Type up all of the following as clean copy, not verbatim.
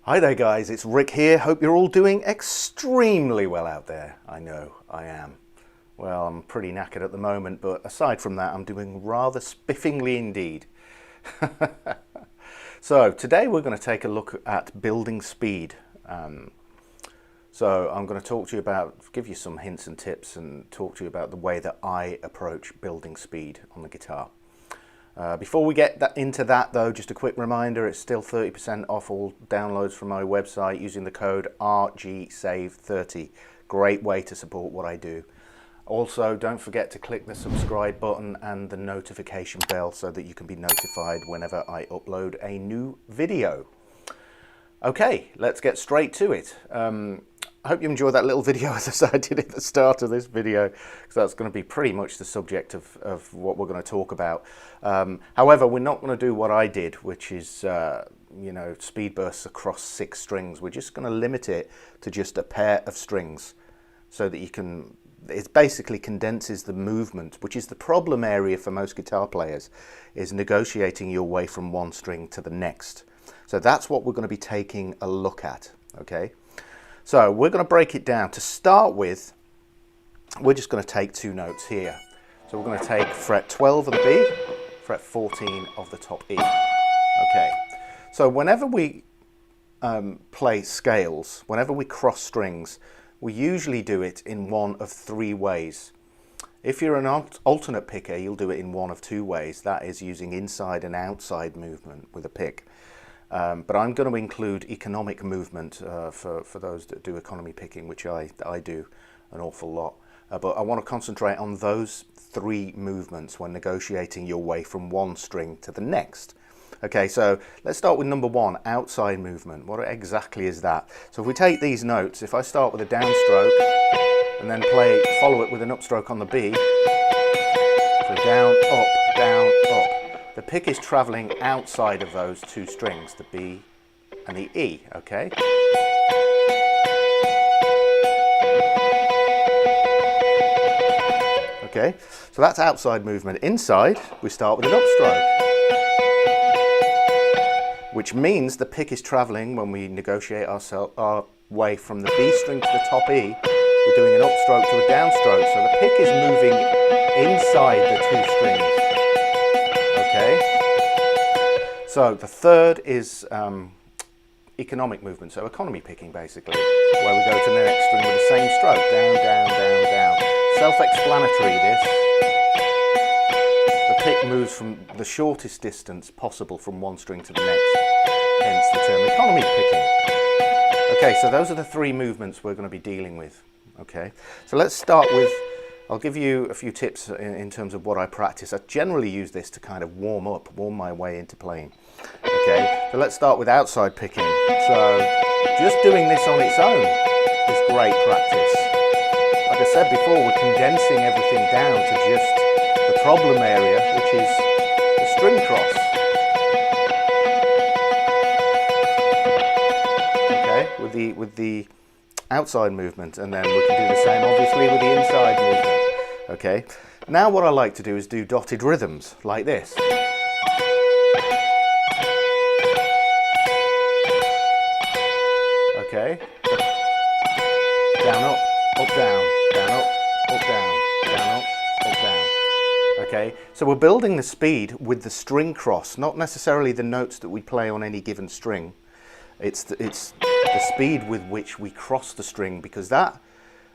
Hi there guys, it's Rick here. Hope you're all doing extremely well out there. I know I am. Well, I'm pretty knackered at the moment, but aside from that, I'm doing rather spiffingly indeed. So today we're going to take a look at building speed. So I'm going to talk to you about, give you some hints and tips and talk to you about the way that I approach building speed on the guitar. Before we get into that though, just a quick reminder, it's still 30% off all downloads from my website using the code RGSAVE30. Great way to support what I do. Also, don't forget to click the subscribe button and the notification bell so that you can be notified whenever I upload a new video. Okay, let's get straight to it. I hope you enjoyed that little video as I did at the start of this video, because that's going to be pretty much the subject of what we're going to talk about. However, we're not going to do what I did, which is you know, speed bursts across 6 strings. We're just going to limit it to just a pair of strings so that you can, it basically condenses the movement, which is the problem area for most guitar players, is negotiating your way from one string to the next. So that's what we're going to be taking a look at, okay? So we're going to break it down. To start with, we're just going to take 2 notes here. So we're going to take fret 12 of the B, fret 14 of the top E. Okay. So whenever we play scales, whenever we cross strings, we usually do it in one of 3 ways. If you're an alternate picker, you'll do it in one of 2 ways. That is using inside and outside movement with a pick. But I'm going to include economic movement for those that do economy picking, which I do an awful lot. But I want to concentrate on those 3 movements when negotiating your way from one string to the next. Okay, so let's start with number 1, outside movement. What exactly is that? So if we take these notes, if I start with a downstroke and then follow it with an upstroke on the B, so down, up, down, up. The pick is travelling outside of those 2 strings, the B and the E, okay? Okay, so that's outside movement. Inside, we start with an upstroke, which means the pick is travelling when we negotiate our way from the B string to the top E. We're doing an upstroke to a downstroke, so the pick is moving inside the 2 strings. Okay, so the third is economic movement, so economy picking basically, where we go to the next string with the same stroke, down, down, down, down. Self-explanatory this. The pick moves from the shortest distance possible from one string to the next, hence the term economy picking. Okay, so those are the 3 movements we're going to be dealing with. Okay, so let's start with, I'll give you a few tips in terms of what I practice. I generally use this to kind of warm my way into playing. Okay, so let's start with outside picking. So just doing this on its own is great practice. Like I said before, we're condensing everything down to just the problem area, which is the string cross. Okay, with the outside movement, and then we can do the same obviously with the inside movement. Okay, now what I like to do is do dotted rhythms like this. Okay, down, up, down, down, up, down, down, up, down. Okay, so we're building the speed with the string cross, not necessarily the notes that we play on any given string. It's the speed with which we cross the string, because that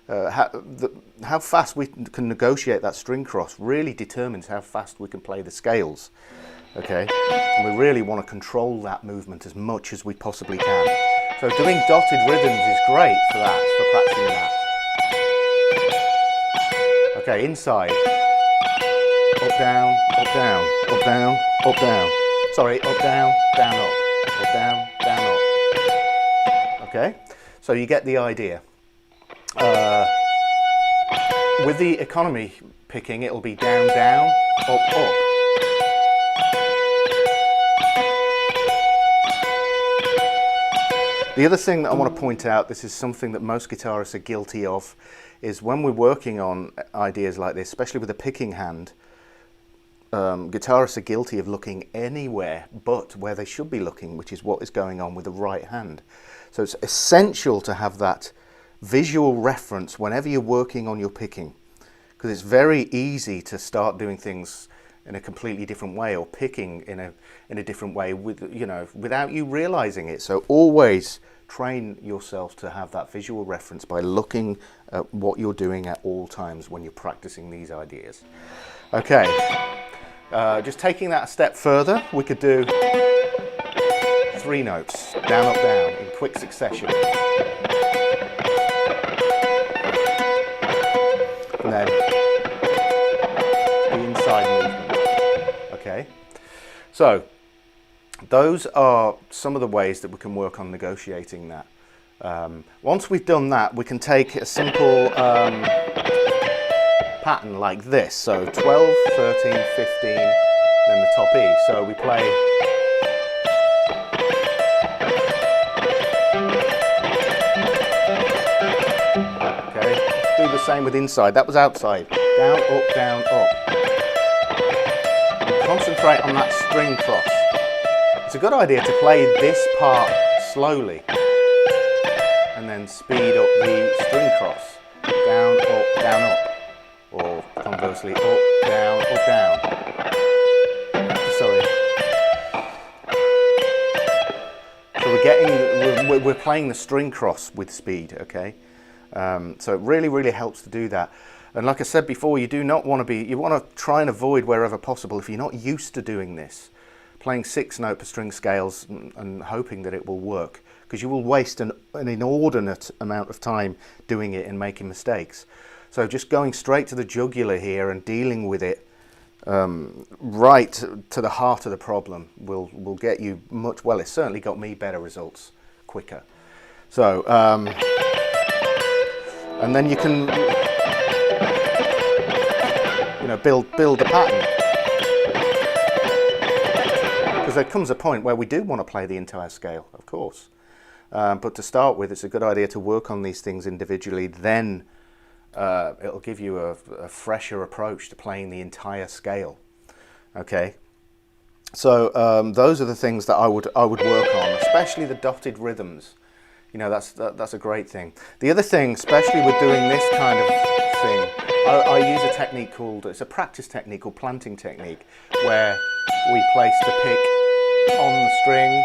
how fast we can negotiate that string cross really determines how fast we can play the scales. Okay, and we really want to control that movement as much as we possibly can. So doing dotted rhythms is great for that, for practicing that. Okay, inside, up, down, up, down, up, down, up, down. Sorry, up, down, down, up, down, down, up. Okay, so you get the idea. With the economy picking, it'll be down, down, up, up. The other thing that I want to point out, this is something that most guitarists are guilty of, is when we're working on ideas like this, especially with a picking hand, guitarists are guilty of looking anywhere but where they should be looking, which is what is going on with the right hand. So it's essential to have that visual reference whenever you're working on your picking, because it's very easy to start doing things in a completely different way, or picking in a different way without you realizing it. So always train yourself to have that visual reference by looking at what you're doing at all times when you're practicing these ideas. Okay, just taking that a step further, we could do 3 notes, down, up, down, in quick succession. And then the inside movement. Okay, so those are some of the ways that we can work on negotiating that. Once we've done that, we can take a simple pattern like this. So 12, 13, 15, then the top E. So we play. Okay, do the same with inside. That was outside. Down, up, down, up. And concentrate on that string cross. It's a good idea to play this part slowly and then speed up the string cross. Down, up, or conversely, up, down, down. Sorry. So we're playing the string cross with speed, okay? So it really helps to do that. And like I said before, you want to try and avoid wherever possible, if you're not used to doing this, playing 6-note per string scales and hoping that it will work, because you will waste an inordinate amount of time doing it and making mistakes. So just going straight to the jugular here and dealing with it right to the heart of the problem will get you much, well, it's certainly got me better results quicker. So, and then you can, build a pattern. Because there comes a point where we do want to play the entire scale, of course. But to start with, it's a good idea to work on these things individually. Then it'll give you a fresher approach to playing the entire scale. Okay. So those are the things that I would work on, especially the dotted rhythms. That's a great thing. The other thing, especially with doing this kind of thing, I use a technique it's a practice technique called planting technique, where we place the pick on the string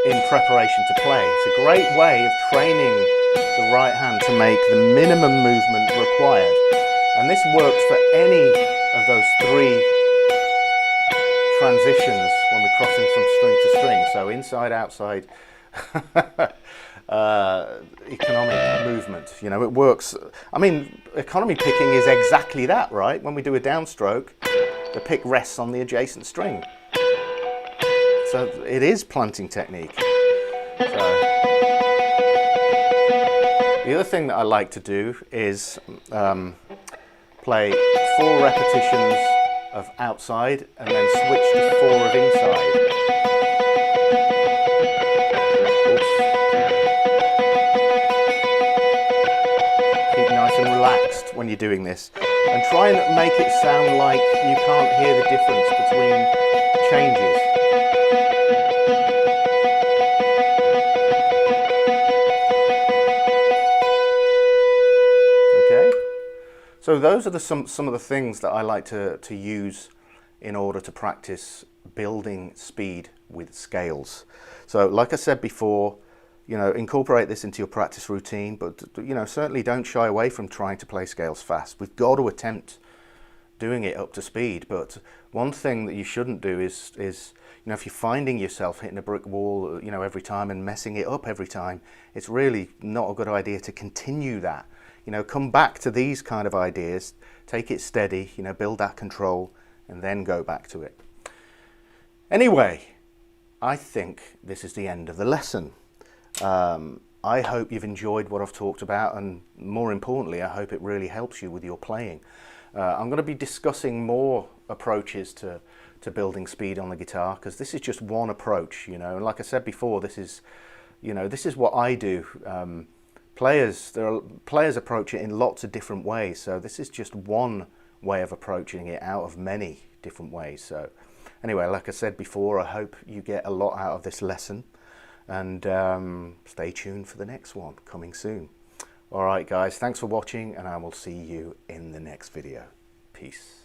in preparation to play. It's a great way of training the right hand to make the minimum movement required. And this works for any of those 3 transitions when we're crossing from string to string. So inside, outside, economic movement. It works. I mean, economy picking is exactly that, right? When we do a downstroke, the pick rests on the adjacent string. So it is planting technique. So the other thing that I like to do is play 4 repetitions of outside and then switch to 4 of inside. Keep nice and relaxed when you're doing this, and try and make it sound like you can't hear the difference between changes. So those are some of the things that I like to use in order to practice building speed with scales. So like I said before, incorporate this into your practice routine, but certainly don't shy away from trying to play scales fast. We've got to attempt doing it up to speed, but one thing that you shouldn't do is if you're finding yourself hitting a brick wall, every time and messing it up every time, it's really not a good idea to continue that. Come back to these kind of ideas, take it steady, build that control, and then go back to it. Anyway, I think this is the end of the lesson. I hope you've enjoyed what I've talked about, and more importantly, I hope it really helps you with your playing. I'm going to be discussing more approaches to building speed on the guitar, because this is just one approach, you know, and like I said before, this is what I do. Players approach it in lots of different ways, so this is just one way of approaching it out of many different ways. So anyway, like I said before, I hope you get a lot out of this lesson, and stay tuned for the next one coming soon. Alright guys, thanks for watching, and I will see you in the next video. Peace.